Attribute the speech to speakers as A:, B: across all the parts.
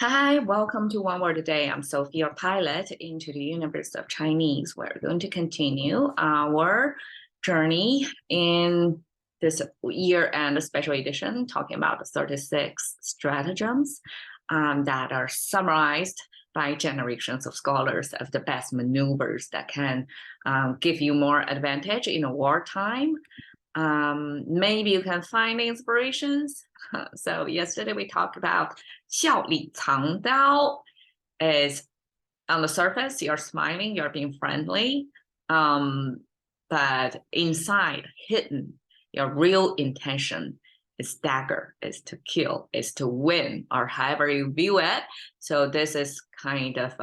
A: Hi, welcome to One Word a Day. I'm Sophie, your pilot into the universe of Chinese. We're going to continue our journey in this year-end special edition, talking about the 36 stratagems that are summarized by generations of scholars as the best maneuvers that can give you more advantage in a wartime. Maybe you can find inspirations. So yesterday we talked about 笑里藏刀 is on the surface, you're smiling, you're being friendly. But inside, hidden, your real intention is dagger, is to kill, is to win, or however you view it. So this is kind of,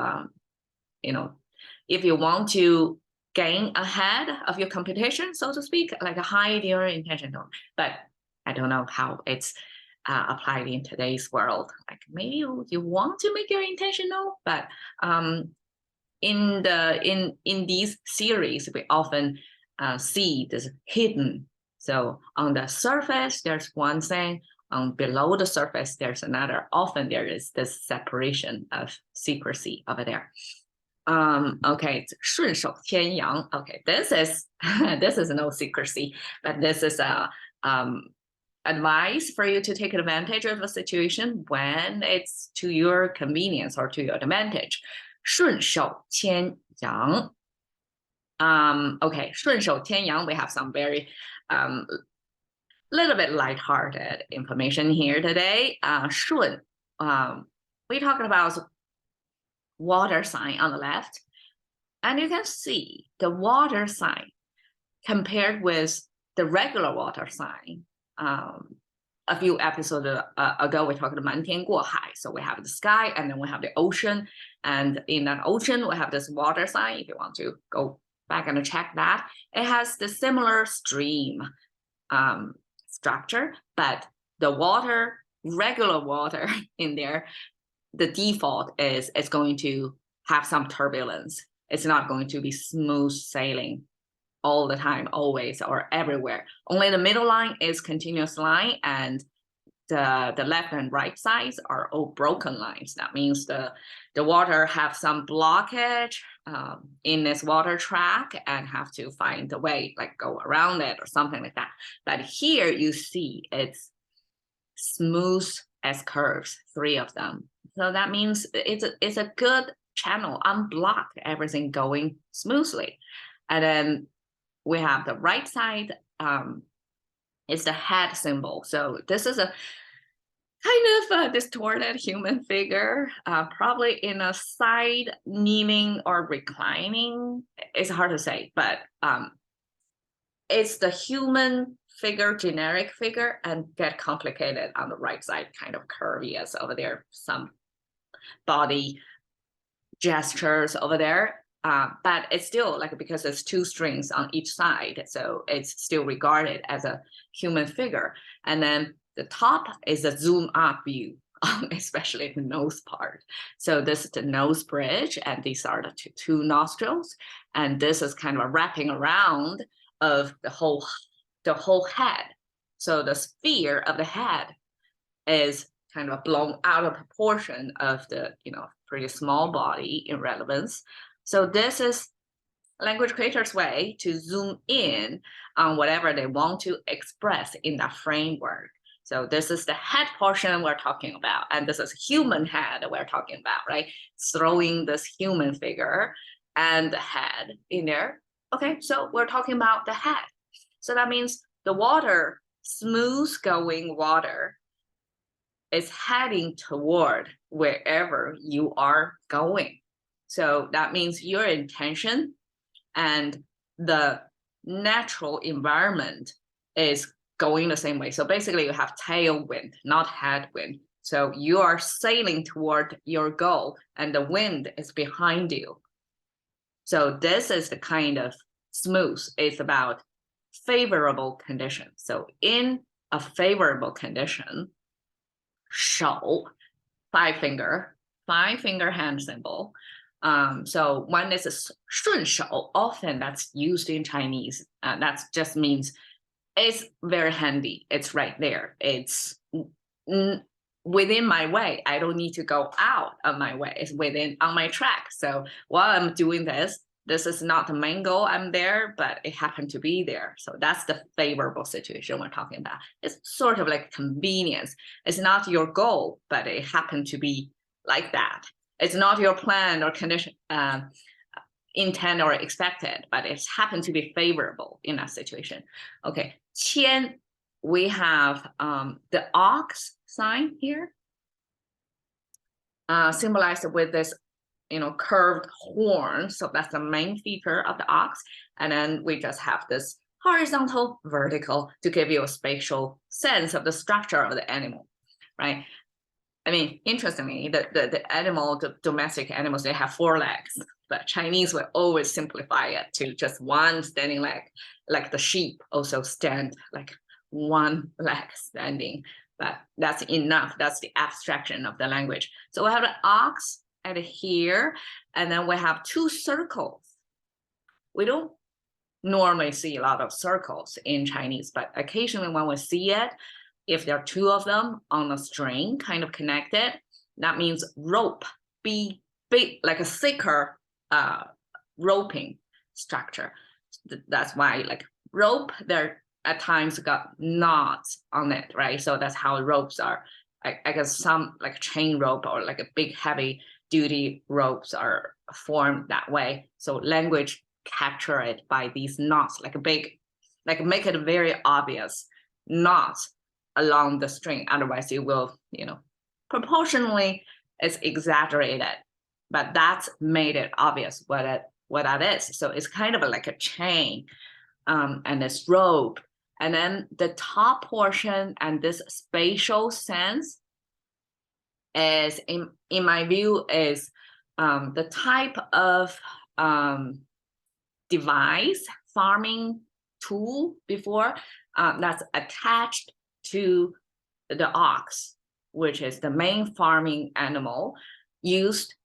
A: if you want to gain ahead of your competition, so to speak, like hide your intention. But I don't know how it's applied in today's world. Like maybe you want to make your intention known, but in these series, we often see this hidden. So on the surface, there's one thing. Below the surface, there's another. Often there is this separation of secrecy over there. Okay, 顺手牵羊. Okay, this is this is no secrecy, but this is a advice for you to take advantage of a situation when it's to your convenience or to your advantage. 顺手牵羊. Okay, 顺手牵羊, we have some very little bit lighthearted information here today. 顺, we're talking about water sign on the left, and you can see the water sign compared with the regular water sign. A few episodes ago, we talked about 满天过海. So we have the sky, and then we have the ocean, and in that ocean, we have this water sign. If you want to go back and check that, it has the similar stream structure, but the water, regular water in there, the default is it's going to have some turbulence. It's not going to be smooth sailing all the time, always, or everywhere. Only the middle line is continuous line, and the left and right sides are all broken lines. That means the water have some blockage in this water track and have to find a way, like go around it or something like that. But here you see it's smooth as curves, 3 of them. So that means it's a good channel, unblocked, everything going smoothly. And then we have the right side, it's the head symbol. So this is a kind of a distorted human figure, probably in a side kneeling or reclining. It's hard to say, but it's the human figure, generic figure, and get complicated on the right side, kind of curvy as over there, some body gestures over there. But it's still like, because there's 2 strings on each side, so it's still regarded as a human figure. And then the top is a zoom up view, especially the nose part. So this is the nose bridge, and these are the two nostrils, and this is kind of a wrapping around of the whole head. So the sphere of the head is kind of blown out of proportion of the pretty small body in relevance. So this is language creators' way to zoom in on whatever they want to express in that framework. So this is the head portion we're talking about, and this is human head we're talking about, right? Throwing this human figure and the head in there. Okay, so we're talking about the head. So that means the water, smooth going water, is heading toward wherever you are going. So that means your intention and the natural environment is going the same way. So basically you have tailwind, not headwind. So you are sailing toward your goal, and the wind is behind you. So this is the kind of smooth. It's about favorable conditions. So in a favorable condition, 手, 5-finger hand symbol. So when it's a 顺手, often that's used in Chinese. That just means it's very handy. It's right there. It's within my way. I don't need to go out of my way. It's within on my track. So while I'm doing this, this is not the main goal. I'm there, but it happened to be there. So that's the favorable situation we're talking about. It's sort of like convenience. It's not your goal, but it happened to be like that. It's not your plan or condition, intent or expected, but it's happened to be favorable in that situation. Okay, 牵, we have the ox sign here, symbolized with this curved horn. So that's the main feature of the ox. And then we just have this horizontal, vertical to give you a spatial sense of the structure of the animal, right? I mean, interestingly, the domestic animals, they have 4 legs, but Chinese will always simplify it to just one standing leg, like the sheep also stand like 1 leg standing, but that's enough. That's the abstraction of the language. So we have the ox at here, and then we have 2 circles. We don't normally see a lot of circles in Chinese, but occasionally when we see it, if there are 2 of them on a string kind of connected, that means rope, be big, like a thicker roping structure. That's why like rope, there at times got knots on it, right? So that's how ropes are. I guess some like chain rope or like a big heavy duty ropes are formed that way. So language capture it by these knots, like a big, like make it very obvious knots along the string. Otherwise it will, proportionally it's exaggerated, but that's made it obvious what that is. So it's kind of like a chain, and this rope. And then the top portion and this spatial sense is, in my view, is the type of device, farming tool before, that's attached to the ox, which is the main farming animal used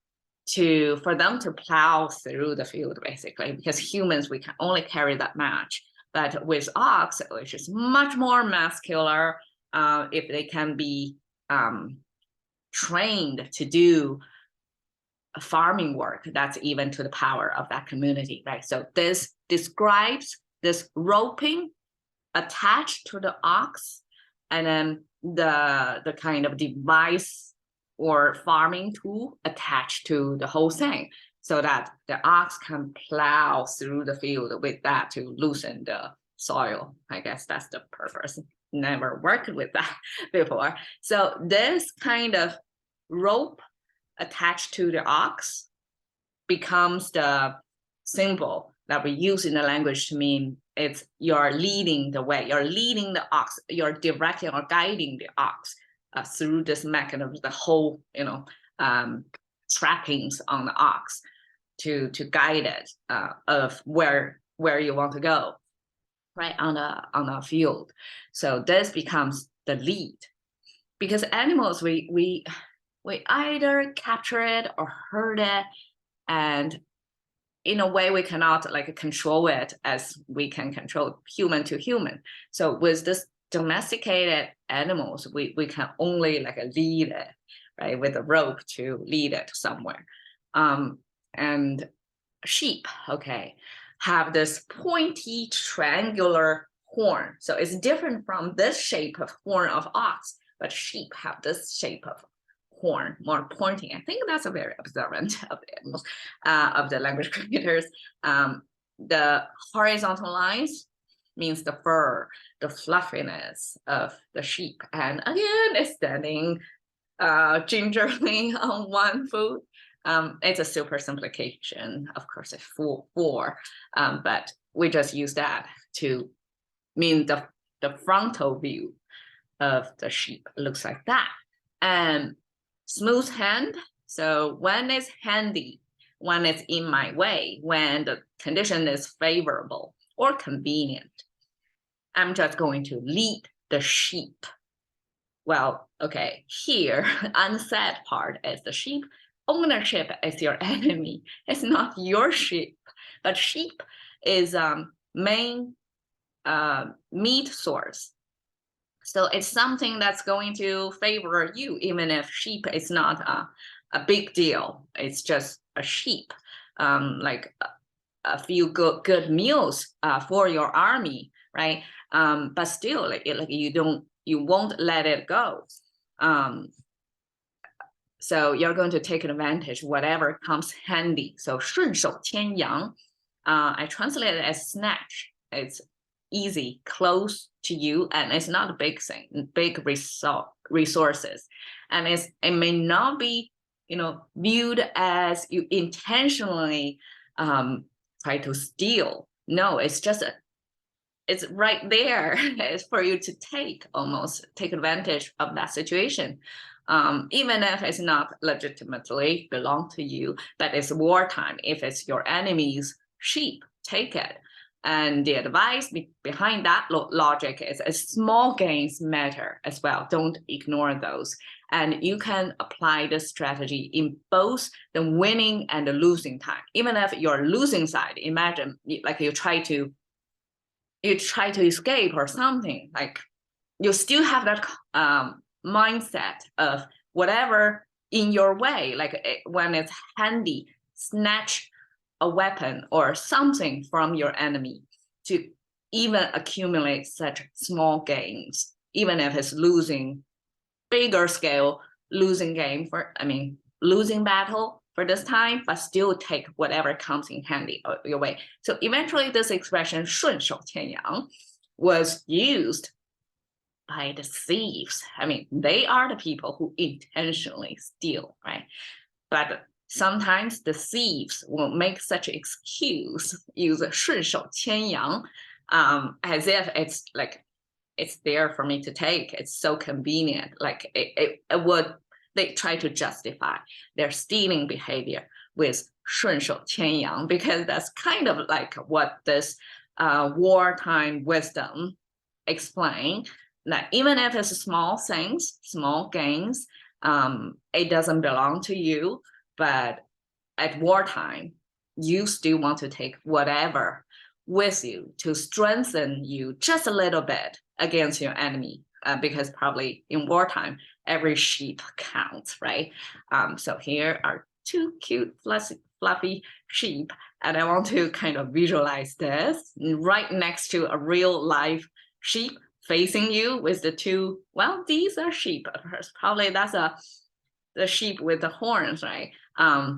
A: for them to plow through the field, basically, because humans, we can only carry that much. But with ox, which is much more muscular, if they can be trained to do farming work, that's even to the power of that community, right? So this describes this roping attached to the ox, and then the kind of device or farming tool attached to the whole thing, so that the ox can plow through the field with that to loosen the soil. I guess that's the purpose. Never worked with that before. So this kind of rope attached to the ox becomes the symbol that we use in the language to mean it's you're leading the way, you're leading the ox, you're directing or guiding the ox through this mechanism, the whole trappings on the ox to guide it of where you want to go, right, on a field. So this becomes the lead, because animals, we either capture it or herd it, and in a way we cannot like control it as we can control human to human. So with this domesticated animals, we can only like lead it, right, with a rope to lead it somewhere. And sheep, okay, have this pointy triangular horn. So it's different from this shape of horn of ox, but sheep have this shape of horn, more pointing. I think that's a very observant of the animals, of the language creators. The horizontal lines means the fur, the fluffiness of the sheep. And again, it's standing gingerly on 1 foot. It's a super simplification, of course, it's four, but we just use that to mean the frontal view of the sheep. It looks like that. And smooth hand, so when it's handy, when it's in my way, when the condition is favorable or convenient, I'm just going to lead the sheep. Well, okay, here, unsaid part is the sheep. Ownership is your enemy. It's not your sheep, but sheep is main meat source. So it's something that's going to favor you, even if sheep is not a big deal. It's just a sheep, like a few good meals for your army, right? But still, like you won't let it go. So you're going to take advantage whatever comes handy. So 顺手牵羊, I translate it as snatch. It's easy, close to you, and it's not a big thing, big resources. And it may not be, viewed as you intentionally try to steal. No, it's just it's right there. It's for you to take advantage of that situation. Even if it's not legitimately belong to you, but it's wartime. If it's your enemy's sheep, take it. And the advice behind that logic is small gains matter as well. Don't ignore those. And you can apply this strategy in both the winning and the losing time. Even if you're losing side, imagine like you try to escape or something, like you still have that mindset of whatever in your way, like when it's handy, snatch a weapon or something from your enemy to even accumulate such small gains, even if it's losing bigger scale, losing battle for this time, but still take whatever comes in handy your way. So eventually this expression 顺手牵羊 was used by the thieves. They are the people who intentionally steal, right? But sometimes the thieves will make such an excuse, use 顺手牵羊, as if it's like, it's there for me to take. It's so convenient. Like they try to justify their stealing behavior with 顺手牵羊, because that's kind of like what this wartime wisdom explain, that even if it's small things, small gains, it doesn't belong to you, but at wartime, you still want to take whatever with you to strengthen you just a little bit against your enemy, because probably in wartime, every sheep counts, right? So here are two cute, fluffy sheep, and I want to kind of visualize this right next to a real live sheep facing you with the two, well, these are sheep. Probably that's the sheep with the horns, right?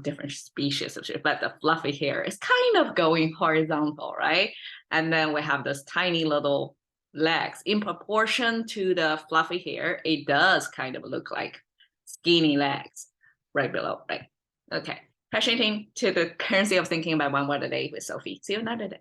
A: Different species of sheep, but the fluffy hair is kind of going horizontal, right? And then we have this tiny little legs. In proportion to the fluffy hair, it does kind of look like skinny legs right below, right? Okay, passioning to the currency of thinking by one word a day with Sophie. See you another day.